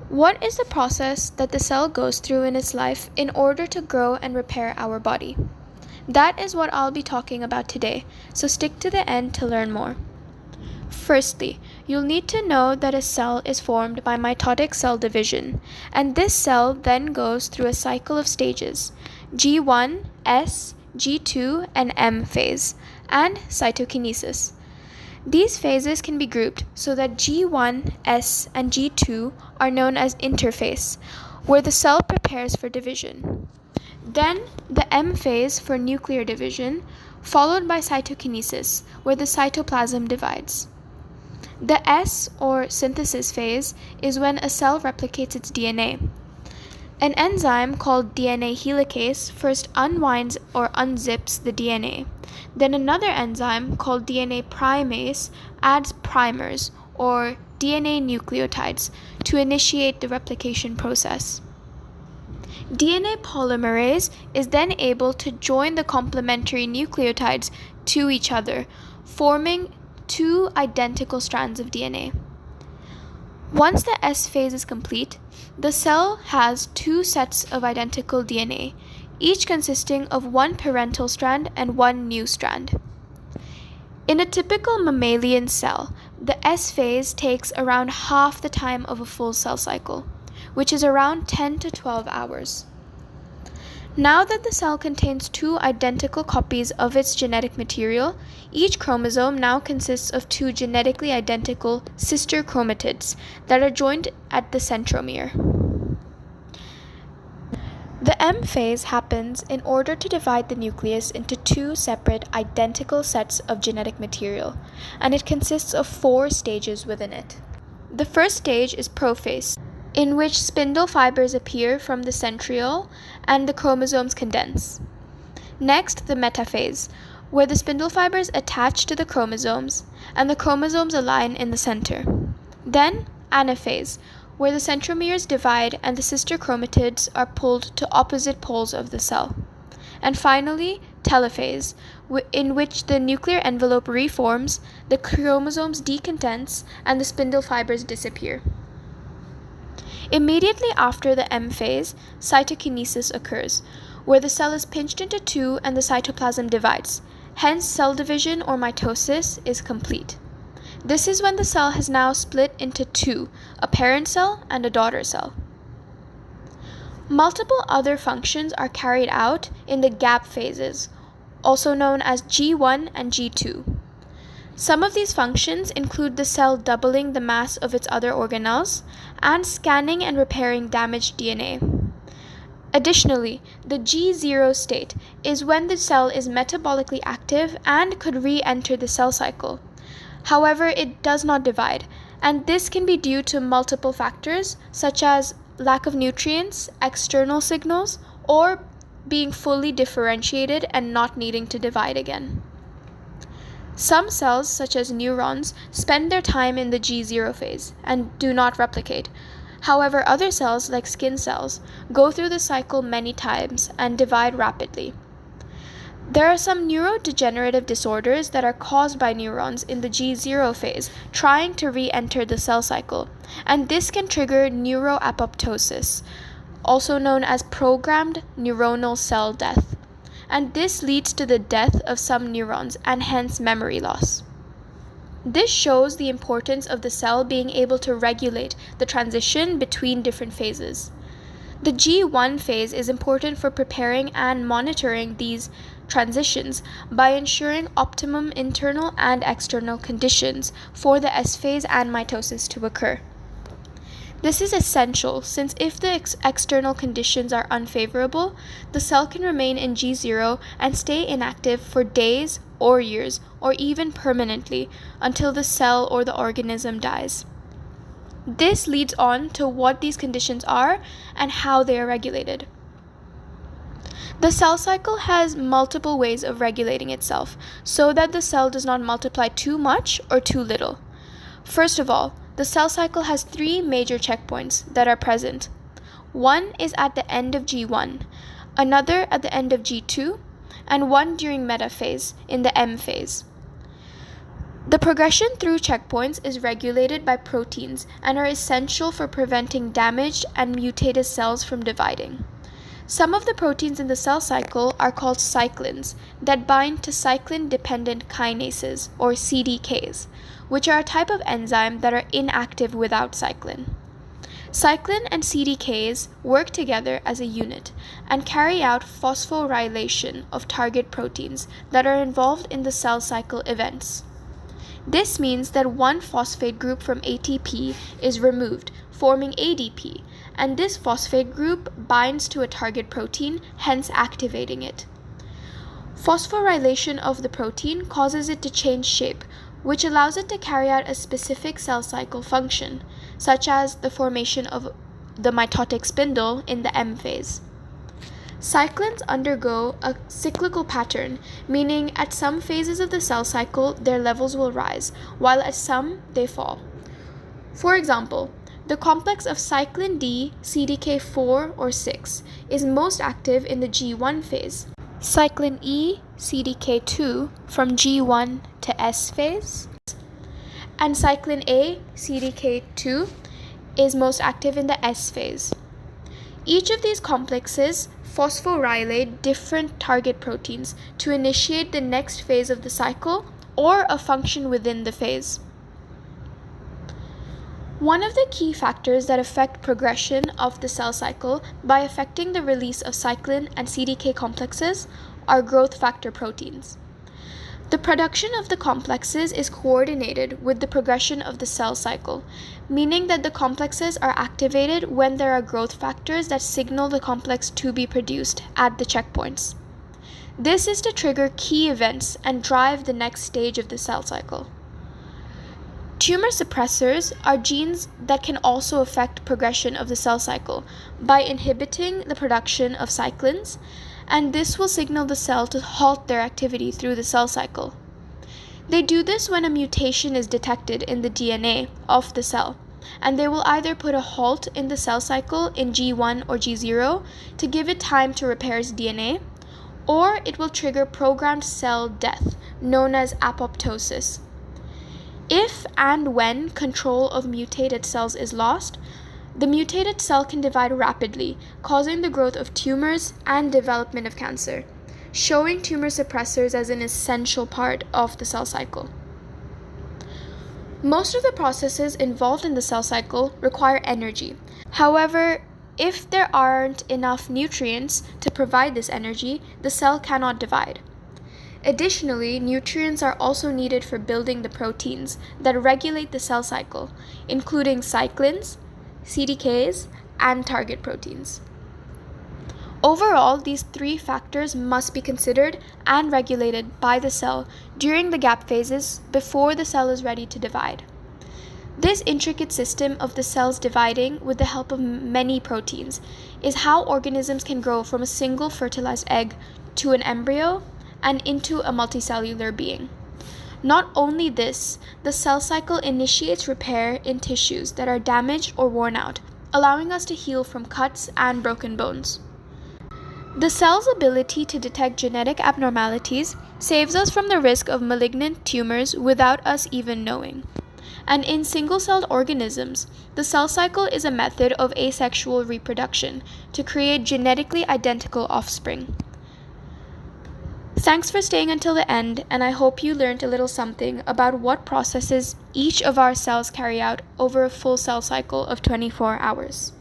What is the process that the cell goes through in its life in order to grow and repair our body? That is what I'll be talking about today, so stick to the end to learn more. Firstly, you'll need to know that a cell is formed by mitotic cell division, and this cell then goes through a cycle of stages, G1, S, G2, and M phase, and cytokinesis. These phases can be grouped so that G1, S, and G2 are known as interphase, where the cell prepares for division. Then the M phase for nuclear division, followed by cytokinesis, where the cytoplasm divides. The S or synthesis phase is when a cell replicates its DNA. An enzyme called DNA helicase first unwinds or unzips the DNA. Then another enzyme called DNA primase adds primers or DNA nucleotides to initiate the replication process. DNA polymerase is then able to join the complementary nucleotides to each other, forming two identical strands of DNA. Once the S phase is complete, the cell has two sets of identical DNA, each consisting of one parental strand and one new strand. In a typical mammalian cell, the S phase takes around half the time of a full cell cycle, which is around 10 to 12 hours. Now that the cell contains two identical copies of its genetic material, each chromosome now consists of two genetically identical sister chromatids that are joined at the centromere. The M phase happens in order to divide the nucleus into two separate identical sets of genetic material, and it consists of 4 stages within it. The first stage is prophase, in which spindle fibers appear from the centriole and the chromosomes condense. Next, the metaphase, where the spindle fibers attach to the chromosomes and the chromosomes align in the center. Then, anaphase, where the centromeres divide and the sister chromatids are pulled to opposite poles of the cell. And finally, telophase, in which the nuclear envelope reforms, the chromosomes decondense, and the spindle fibers disappear. Immediately after the M phase, cytokinesis occurs, where the cell is pinched into two and the cytoplasm divides. Hence, cell division or mitosis is complete. This is when the cell has now split into two, a parent cell and a daughter cell. Multiple other functions are carried out in the gap phases, also known as G1 and G2. Some of these functions include the cell doubling the mass of its other organelles and scanning and repairing damaged DNA. Additionally, the G0 state is when the cell is metabolically active and could re-enter the cell cycle. However, it does not divide, and this can be due to multiple factors such as lack of nutrients, external signals, or being fully differentiated and not needing to divide again. Some cells, such as neurons, spend their time in the G0 phase and do not replicate. However, other cells, like skin cells, go through the cycle many times and divide rapidly. There are some neurodegenerative disorders that are caused by neurons in the G0 phase trying to re-enter the cell cycle, and this can trigger neuroapoptosis, also known as programmed neuronal cell death. And this leads to the death of some neurons and hence memory loss. This shows the importance of the cell being able to regulate the transition between different phases. The G1 phase is important for preparing and monitoring these transitions by ensuring optimum internal and external conditions for the S phase and mitosis to occur. This is essential since if the external conditions are unfavorable, the cell can remain in G0 and stay inactive for days or years or even permanently until the cell or the organism dies. This leads on to what these conditions are and how they are regulated. The cell cycle has multiple ways of regulating itself so that the cell does not multiply too much or too little. First of all, the cell cycle has 3 major checkpoints that are present. One is at the end of G1, another at the end of G2, and one during metaphase in the M phase. The progression through checkpoints is regulated by proteins and are essential for preventing damaged and mutated cells from dividing. Some of the proteins in the cell cycle are called cyclins that bind to cyclin-dependent kinases, or CDKs, which are a type of enzyme that are inactive without cyclin. Cyclin and CDKs work together as a unit and carry out phosphorylation of target proteins that are involved in the cell cycle events. This means that one phosphate group from ATP is removed, forming ADP, and this phosphate group binds to a target protein, hence activating it. Phosphorylation of the protein causes it to change shape, which allows it to carry out a specific cell cycle function, such as the formation of the mitotic spindle in the M phase. Cyclins undergo a cyclical pattern, meaning at some phases of the cell cycle their levels will rise, while at some they fall. For example, the complex of cyclin D, CDK4 or 6 is most active in the G1 phase. Cyclin E, CDK2 from G1 to S phase, and cyclin A, CDK2 is most active in the S phase. Each of these complexes phosphorylate different target proteins to initiate the next phase of the cycle or a function within the phase. One of the key factors that affect progression of the cell cycle by affecting the release of cyclin and CDK complexes are growth factor proteins. The production of the complexes is coordinated with the progression of the cell cycle, meaning that the complexes are activated when there are growth factors that signal the complex to be produced at the checkpoints. This is to trigger key events and drive the next stage of the cell cycle. Tumor suppressors are genes that can also affect progression of the cell cycle by inhibiting the production of cyclins, and this will signal the cell to halt their activity through the cell cycle. They do this when a mutation is detected in the DNA of the cell, and they will either put a halt in the cell cycle in G1 or G0 to give it time to repair its DNA, or it will trigger programmed cell death, known as apoptosis. If and when control of mutated cells is lost, the mutated cell can divide rapidly, causing the growth of tumors and development of cancer, showing tumor suppressors as an essential part of the cell cycle. Most of the processes involved in the cell cycle require energy. However, if there aren't enough nutrients to provide this energy, the cell cannot divide. Additionally, nutrients are also needed for building the proteins that regulate the cell cycle, including cyclins, CDKs, and target proteins. Overall, these three factors must be considered and regulated by the cell during the gap phases before the cell is ready to divide. This intricate system of the cells dividing with the help of many proteins is how organisms can grow from a single fertilized egg to an embryo and into a multicellular being. Not only this, the cell cycle initiates repair in tissues that are damaged or worn out, allowing us to heal from cuts and broken bones. The cell's ability to detect genetic abnormalities saves us from the risk of malignant tumors without us even knowing. And in single-celled organisms, the cell cycle is a method of asexual reproduction to create genetically identical offspring. Thanks for staying until the end, and I hope you learned a little something about what processes each of our cells carry out over a full cell cycle of 24 hours.